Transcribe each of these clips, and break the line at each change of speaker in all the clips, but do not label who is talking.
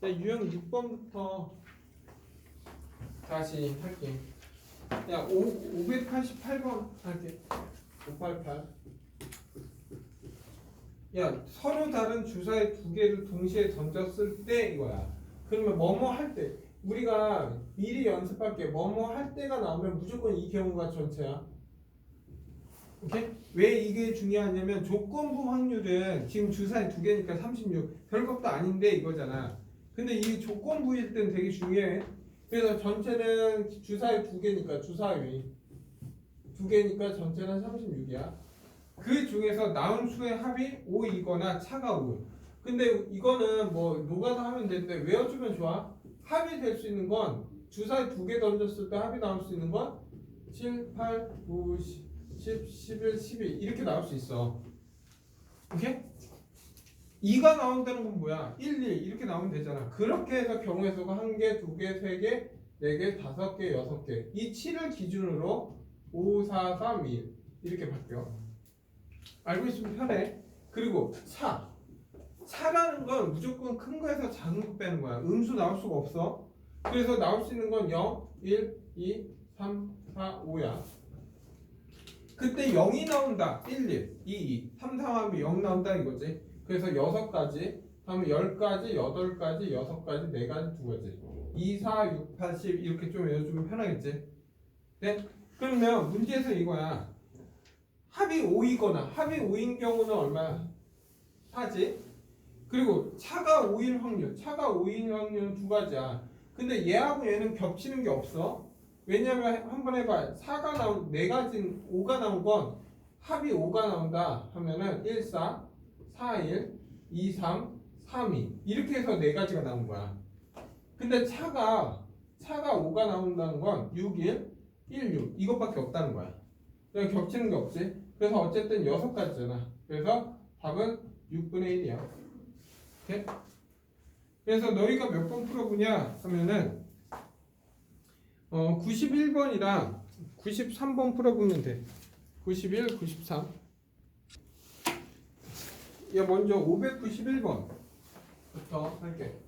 자, 유형 6번부터 다시 할게. 야, 588번 할게. 588. 야, 서로 다른 주사위 두 개를 동시에 던졌을 때 이거야. 그러면 뭐뭐 할 때. 우리가 미리 연습할게. 뭐뭐 할 때가 나오면 무조건 이 경우가 전체야. 오케이? 왜 이게 중요하냐면 조건부 확률은 지금 주사위 두 개니까 36. 별것도 아닌데 이거잖아. 근데 이 조건부일 땐 되게 중요해. 그래서 전체는 주사위 두 개니까 주사위 두 개니까 전체는 36이야. 그 중에서 나온 수의 합이 5이거나 차가 5. 근데 이거는 뭐 노가다 하면 되는데 외워주면 좋아. 합이 될 수 있는 건 주사위 두 개 던졌을 때 합이 나올 수 있는 건 7, 8, 9, 10, 11, 12 이렇게 나올 수 있어. 오케이? 2가 나온다는 건 뭐야? 1, 2 이렇게 나오면 되잖아. 그렇게 해서 경우의 수가 1개, 2개, 3개, 4개, 5개, 6개. 이 7을 기준으로 5, 4, 3, 2 이렇게 바뀌어. 알고 있으면 편해. 그리고 차라는 건 무조건 큰 거에서 작은 거 빼는 거야. 음수 나올 수가 없어. 그래서 나올 수 있는 건 0, 1, 2, 3, 4, 5야. 그때 0이 나온다. 1, 1, 2, 2, 3, 4 하면 0 나온다 이거지. 그래서 6가지, 다음에 10가지, 8가지, 6가지, 4가지, 2가지. 2, 4, 6, 8, 10 이렇게 좀 외워주면 편하겠지. 네? 그러면 문제에서 이거야. 합이 5이거나 합이 5인 경우는 얼마야? 4지. 그리고 차가 5인 확률은 두 가지야. 근데 얘하고 얘는 겹치는 게 없어. 왜냐면 한번 해봐. 4가 나온 4가지 5가 나온 건 합이 5가 나온다 하면은 1, 4, 4, 1, 2, 3, 3, 2 이렇게 해서 4가지가 나온 거야. 근데 차가 5가 나온다는 건 6, 1, 1, 6 이것밖에 없다는 거야. 그냥 겹치는 게 없지. 그래서 어쨌든 6가지잖아. 그래서 답은 6분의 1이야. 오케이? 그래서 너희가 몇 번 풀어보냐 하면은 91번이랑 93번 풀어보면 돼. 91, 93. 야, 먼저 591번부터 할게.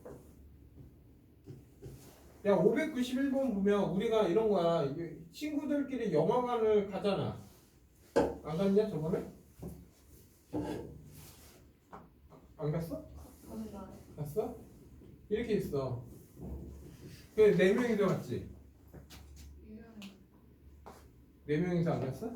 야, 591번 보면 우리가 이런 거야. 이게 친구들끼리 영화관을 가잖아. 안 갔냐 저번에? 안 갔어? 갔어? 이렇게 있어. 그 4명이서 갔지? 4명이서 안 갔어?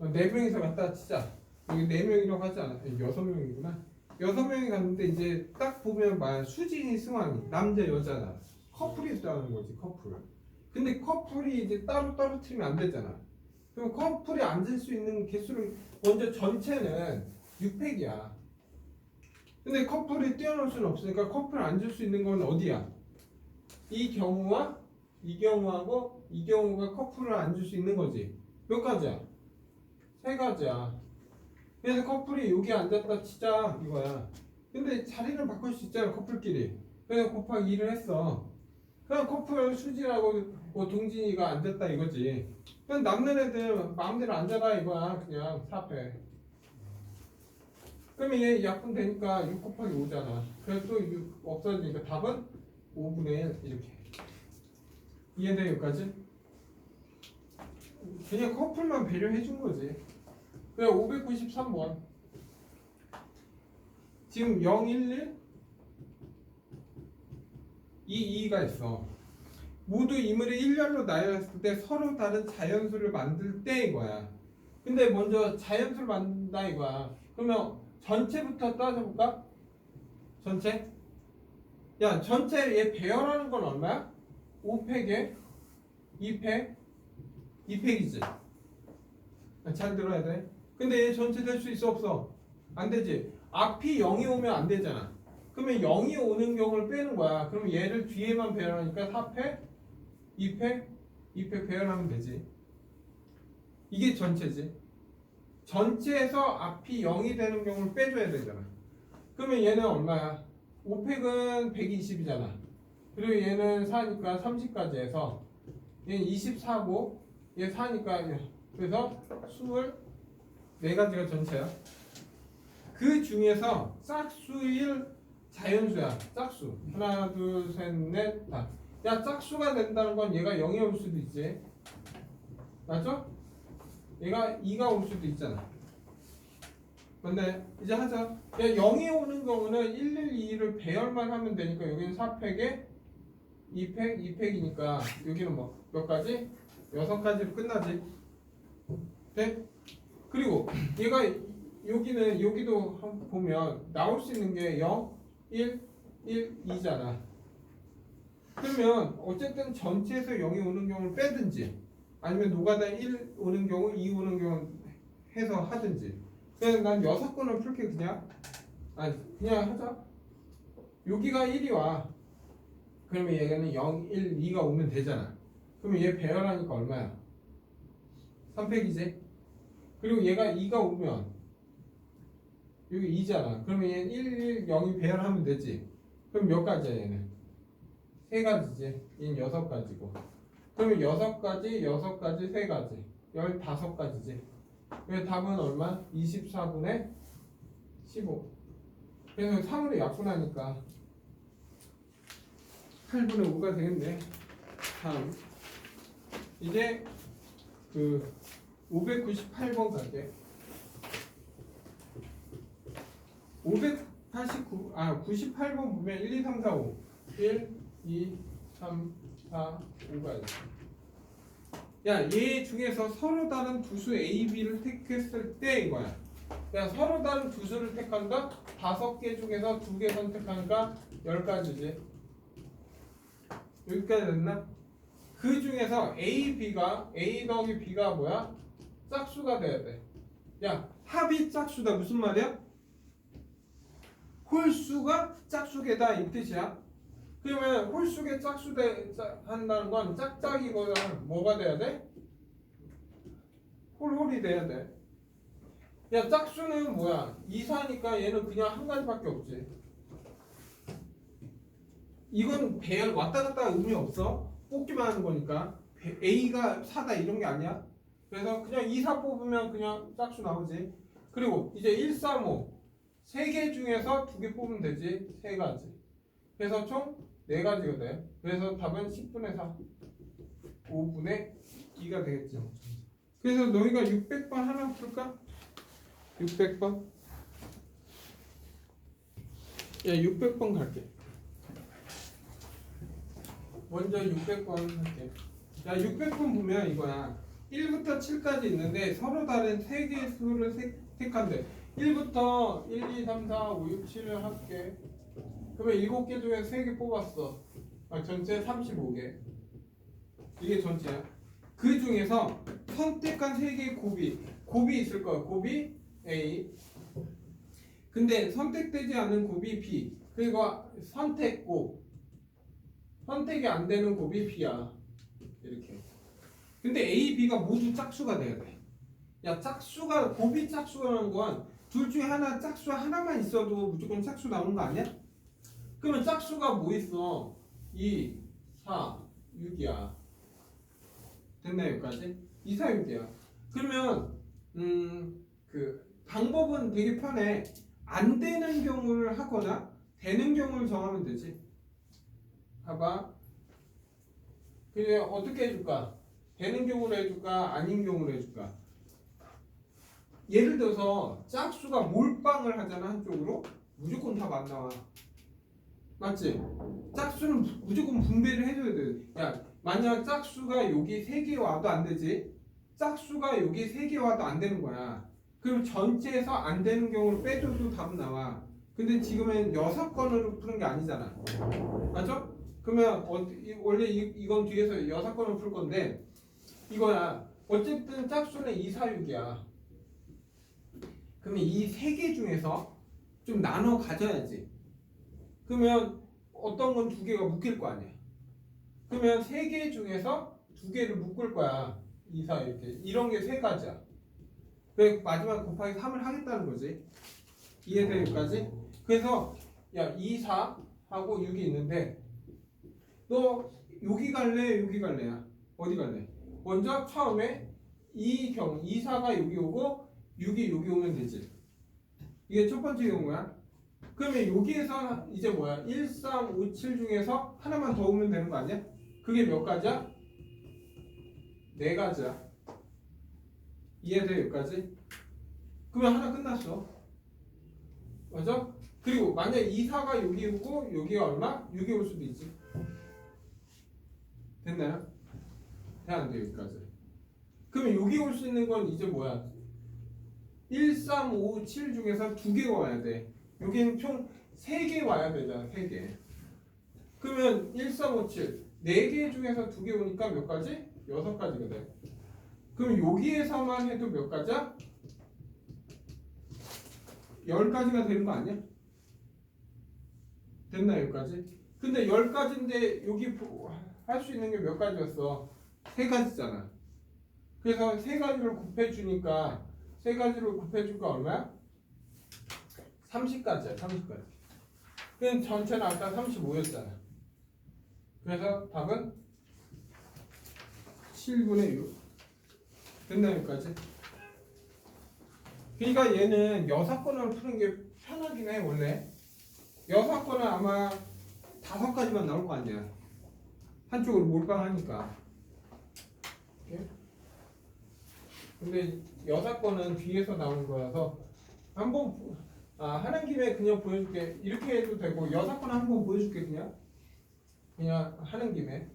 4명이서 갔다 진짜 여기 4명이라고 하지 않았어? 6명이구나. 6명이 갔는데 이제 딱 보면 막 수진이 승환이 남자 여자다. 커플이 있다는 거지 커플. 근데 커플이 이제 따로 떨어뜨리면 안 되잖아. 그럼 커플이 앉을 수 있는 개수를 먼저 전체는 6팩이야. 근데 커플이 뛰어놀 수는 없으니까 커플 앉을 수 있는 건 어디야? 이 경우와 이 경우하고 이 경우가 커플을 앉을 수 있는 거지. 몇 가지야? 3가지야. 그래서 커플이 여기 앉았다 치자 이거야. 근데 자리를 바꿀 수 있잖아 커플끼리. 그래서 곱하기 2를 했어. 그냥 커플 수지라고 뭐 동진이가 앉았다 이거지. 그냥 남는 애들 마음대로 앉아라 이거야. 그냥 4패. 그러면 얘 약분 되니까 6 곱하기 5잖아. 그래서 또 6 없어지니까 답은 5분의 1 이렇게. 이해돼 여기까지? 그냥 커플만 배려해 준 거지. 그래 593번. 지금 0, 1, 1, 2, 2가 있어. 모두 이물이 일렬로 나열했을 때 서로 다른 자연수를 만들 때 이거야. 근데 먼저 자연수를 만든다 이거야. 그러면 전체부터 따져볼까? 전체? 야 전체 얘 배열하는 건 얼마야? 5팩에 2팩 2팩이지. 잘 들어야 돼. 근데 얘 전체 될 수 있어 없어? 안 되지. 앞이 0이 오면 안 되잖아. 그러면 0이 오는 경우를 빼는 거야. 그럼 얘를 뒤에만 배열하니까 4팩 2팩 2팩 배열하면 되지. 이게 전체지. 전체에서 앞이 0이 되는 경우를 빼줘야 되잖아. 그러면 얘는 얼마야? 5팩은 120이잖아. 그리고 얘는 4니까 30까지 해서 얘는 24고 얘 4니까 그래서 24가지가 전체야. 그 중에서 짝수일 자연수야. 짝수. 하나, 둘, 셋, 넷, 다. 야, 짝수가 된다는 건 얘가 0이 올 수도 있지. 맞죠? 얘가 2가 올 수도 있잖아. 근데 이제 하자. 야, 0이 오는 경우는 112를 배열만 하면 되니까 여기는 4팩에 2팩, 2팩이니까 여기는 뭐 몇 가지? 6가지로 끝나지. 네? 그리고 얘가 여기는 여기도 한번 보면 나올 수 있는 게 0, 1, 1, 2잖아. 그러면 어쨌든 전체에서 0이 오는 경우를 빼든지 아니면 노가다 1 오는 경우, 2 오는 경우 해서 하든지. 그래서 난 6건을 풀게 그냥. 아니 그냥 하자. 여기가 1이 와. 그러면 얘는 0, 1, 2가 오면 되잖아. 그러면 얘 배열하니까 얼마야? 3팩이지. 그리고 얘가 2가 오면 여기 2잖아. 그러면 얘는 1, 1, 0이 배열하면 되지. 그럼 몇 가지야 얘는? 3가지지. 얘는 6가지고. 그러면 6가지, 6가지, 3가지. 15가지지. 그래서 답은 얼마? 24분의 15. 그래서 3으로 약분하니까 8분의 5가 되겠네. 3. 이제 그 598번 갈게. 98번 보면 1, 2, 3, 4, 5. 1, 2, 3, 4, 5가 있어. 야, 얘 중에서 서로 다른 두수 A, B를 택했을 때 이거야. 야, 서로 다른 두수를 택한다? 5개 중에서 2개 선택하니까 10가지지. 여기까지 됐나? 그 중에서 A, B가 A 더하기 B가 뭐야? 짝수가 돼야 돼. 야, 합이 짝수다. 무슨 말이야? 홀수가 짝수계다 이 뜻이야. 그러면 홀수계 짝수대 한다는 건 짝짝이거나 뭐가 돼야 돼? 홀홀이 돼야 돼. 야, 짝수는 뭐야? 2, 4니까 얘는 그냥 한 가지밖에 없지. 이건 배열 왔다 갔다 의미 없어. 뽑기만 하는 거니까. A가 4다 이런 게 아니야. 그래서 그냥 2, 4 뽑으면 그냥 짝수 나오지. 그리고 이제 1, 3, 5 3개 중에서 2개 뽑으면 되지. 3가지. 그래서 총 4가지가 돼. 그래서 답은 10분의 4 5분의 2가 되겠죠. 그래서 너희가 600번 하나 풀까? 600번? 야, 600번 갈게. 먼저 600번 할게. 야, 600번 보면 이거야. 1부터 7까지 있는데 서로 다른 3개의 수를 택한대. 1부터 1, 2, 3, 4, 5, 6, 7을 할게. 그러면 7개 중에 3개 뽑았어. 전체 35개. 이게 전체야. 그 중에서 선택한 3개의 곱이 있을 거야. 곱이 A. 근데 선택되지 않은 곱이 B. 그리고 선택이 안 되는 곱이 B야. 이렇게. 근데 A, B가 모두 짝수가 돼야 돼. 야, 곱이 짝수라는 건 둘 중에 하나 짝수 하나만 있어도 무조건 짝수 나오는 거 아니야? 그러면 짝수가 뭐 있어? 2, 4, 6이야. 됐나 여기까지? 2, 4, 6이야. 그러면 그 방법은 되게 편해. 안 되는 경우를 하거나 되는 경우를 정하면 되지. 봐봐. 그래 어떻게 해줄까? 되는 경우로 해줄까? 아닌 경우로 해줄까? 예를 들어서 짝수가 몰빵을 하잖아 한쪽으로. 무조건 답 안 나와. 맞지? 짝수는 무조건 분배를 해줘야 돼. 야, 만약 짝수가 여기 3개 와도 안 되지? 짝수가 여기 3개 와도 안 되는 거야. 그럼 전체에서 안 되는 경우를 빼줘도 답은 나와. 근데 지금은 6건으로 푸는 게 아니잖아. 맞죠? 그러면 원래 이건 뒤에서 6건을 풀 건데 이거야. 어쨌든 짝수는 2, 4, 6이야. 그러면 이 3개 중에서 좀 나눠 가져야지. 그러면 어떤 건 2개가 묶일 거 아니야. 그러면 3개 중에서 2개를 묶을 거야. 2, 4 이렇게. 이런 게 3가지야. 그래서 마지막 곱하기 3을 하겠다는 거지. 이해돼 여기까지? 그래서 야 2, 4 하고 6이 있는데 너 여기 갈래? 여기 갈래야? 어디 갈래? 먼저 처음에 2, 4가 여기 오고 6이 여기 오면 되지. 이게 첫 번째 경우야. 그러면 여기에서 이제 뭐야? 1, 3, 5, 7 중에서 하나만 더 오면 되는 거 아니야? 그게 몇 가지야? 네 가지야. 이해돼 여기까지? 그러면 하나 끝났어. 맞아? 그리고 만약 2, 4가 여기 오고 여기가 얼마? 6이 올 수도 있지. 됐나요? 돼 안 돼 여기까지? 그러면 여기 올 수 있는 건 이제 뭐야? 1, 3, 5, 7 중에서 2개가 와야 돼. 여기는 총 3개 와야 되잖아. 3개. 그러면 1, 3, 5, 7 4개 중에서 2개 오니까 몇 가지? 6가지가 돼. 그럼 여기에서만 해도 몇 가지야? 10가지가 되는 거 아니야? 됐나 여기까지? 근데 10가지인데 여기 할 수 있는 게 몇 가지였어? 3가지잖아. 그래서 3가지를 곱해주니까 3가지를 곱해주니까 얼마야? 30가지야. 30가지. 그럼 전체는 아까 35였잖아. 그래서 답은 7분의 6. 됐나 여기까지? 그러니까 얘는 여사건을 푸는 게 편하긴 해 원래. 여사건은 아마 5가지만 나올 거 아니야. 한쪽으로 몰빵하니까. 오케이? 근데 여사건은 뒤에서 나온 거라서 한번 하는 김에 그냥 보여줄게. 이렇게 해도 되고 여사건 한번 보여줄게 그냥 하는 김에.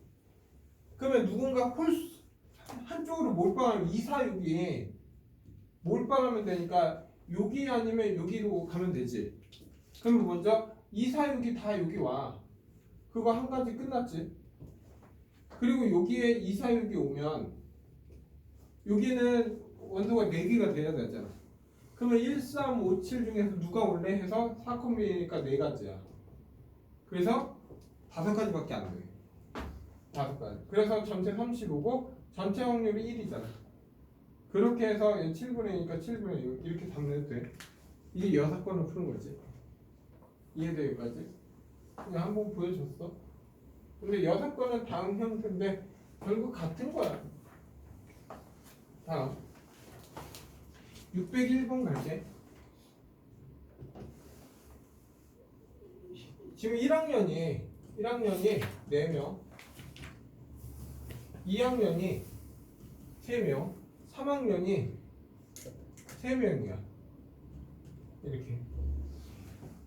그러면 누군가 홀수 한쪽으로 몰빵하면 2, 4, 6이 몰빵하면 되니까 여기 아니면 여기로 가면 되지. 그러면 먼저 2, 4, 6이 다 여기 와. 그거 한 가지 끝났지. 그리고 여기에 2, 4, 6이 오면 여기는 원소가 4개가 돼야 되잖아. 그러면 1, 3, 5, 7 중에서 누가 올래 해서 4콤비니까 4가지야. 그래서 5가지밖에 안 돼. 5가지. 그래서 전체 35고 전체 확률이 1이잖아. 그렇게 해서 7분의 2니까 7분의 6 이렇게 답내도 돼. 이게 6건을 푸는 거지. 이해돼 여기까지? 그냥 한번 보여줬어. 근데 6건은 다음 형태인데 결국 같은 거야. 다음 601번 갈게. 지금 1학년이 4명, 2학년이 3명, 3학년이 3명이야. 이렇게.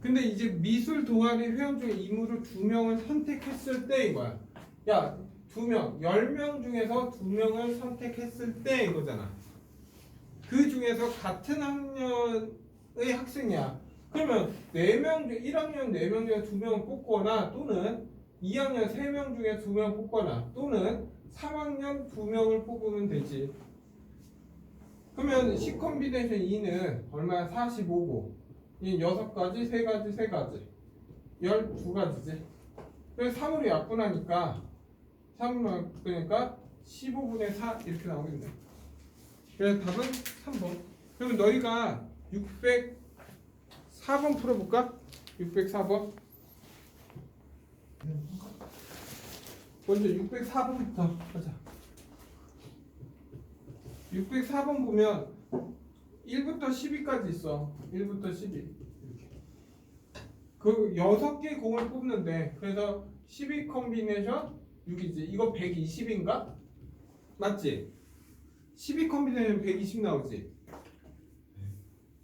근데 이제 미술 동아리 회원 중에 인물을 2명을 선택했을 때 이거야. 야, 2명, 10명 중에서 2명을 선택했을 때 이거잖아. 그 중에서 같은 학년의 학생이야. 그러면 4명 중 1학년 4명 중에 2명을 뽑거나 또는 2학년 3명 중에 2명 뽑거나 또는 3학년 2명을 뽑으면 되지. 그러면 C 콤비네이션 2는 얼마야? 45고 이 6가지, 3가지, 3가지 12가지지. 그래서 3으로 약분하니까 3으로 약분하니까 15분의 4 이렇게 나오겠네. 그래서 답은 3번. 그러면 너희가 604번 풀어볼까? 604번. 먼저 604번부터 하자. 604번 보면 1부터 12까지 있어. 1부터 12 이렇게. 그 6개 공을 뽑는데 그래서 12 콤비네이션 6이지. 이거 120인가? 맞지? 12 콤비네이션 120 나오지?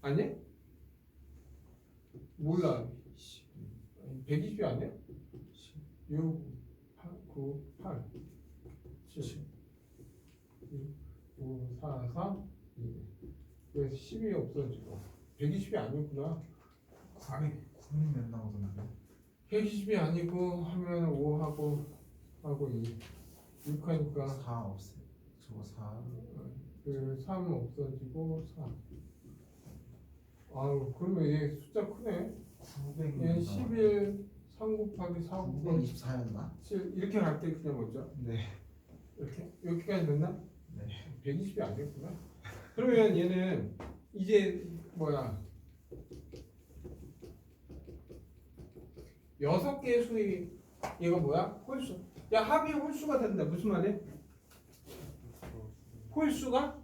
아니? 몰라. 120이 아니야? 6, 8, 9, 8, 7, 6, 5, 4, 3, 2. 그래서 10이 없어지고 120이 아니구나.
9이 몇 나오던데?
120이 아니고 하면 5하고 2 6 하니까
4 없애. 저거 4.
그 3 없어지고 4. 아유 그러면 얘 숫자 크네.
900.
얘 11 3 곱하기 4 곱하기
924였나?
7 이렇게 갈게 그냥 먼저.
네.
이렇게 여기까지 됐나?
네.
120이 안 됐구나. 그러면 얘는 이제 뭐야? 6개의 수이 얘가 뭐야? 홀수. 야 합이 홀수가 된다. 무슨 말이야? 홀수가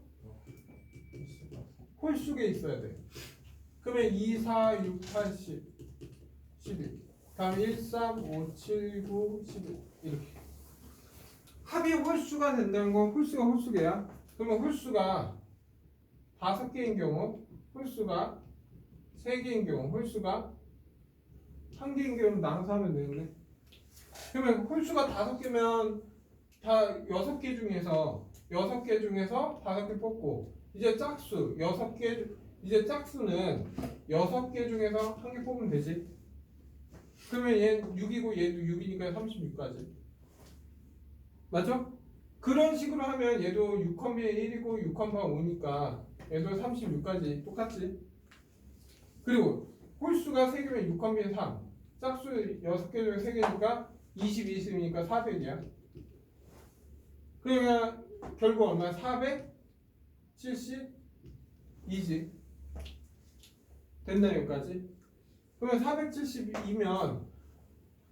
홀수에 있어야 돼. 그러면 2, 4, 6, 8, 10 12. 다음 1, 3, 5, 7, 9, 11 이렇게. 합이 홀수가 된다는 건 홀수가 홀수개야. 그러면 홀수가 5개인 경우, 홀수가 3개인 경우, 홀수가 1개인 경우 나눠서 하면 되는데. 그러면 홀수가 5개면 다 6개 중에서 5개 뽑고 이제 짝수 6개 이제 짝수는 6개 중에서 1개 뽑으면 되지. 그러면 얘는 6이고 얘도 6이니까 36까지. 맞죠? 그런 식으로 하면 얘도 6, 1이고 6, 5니까 얘도 36까지 똑같지. 그리고 홀수가 3개면 6, 3. 짝수 6개 중에 3개니까 20, 20이니까 400이야. 그러면 결국 얼마야? 472지. 됐나 여기까지? 그러면 472면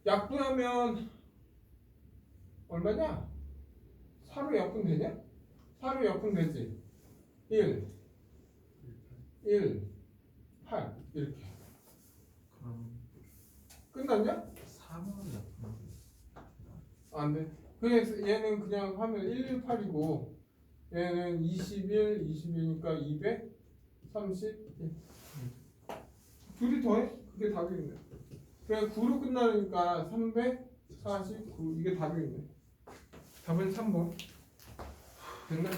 약분하면 얼마냐? 4로 약분 되냐? 4로 약분 되지. 1, 8 이렇게.
그럼
끝났냐?
3으로 약분하면
안 돼. 그래서 얘는 그냥 하면 118이고 얘는 21, 22니까 231. 둘이 더해? 그게 답이겠네. 그래 9로 끝나니까 349 이게 답이겠네. 답은 3번. 됐나?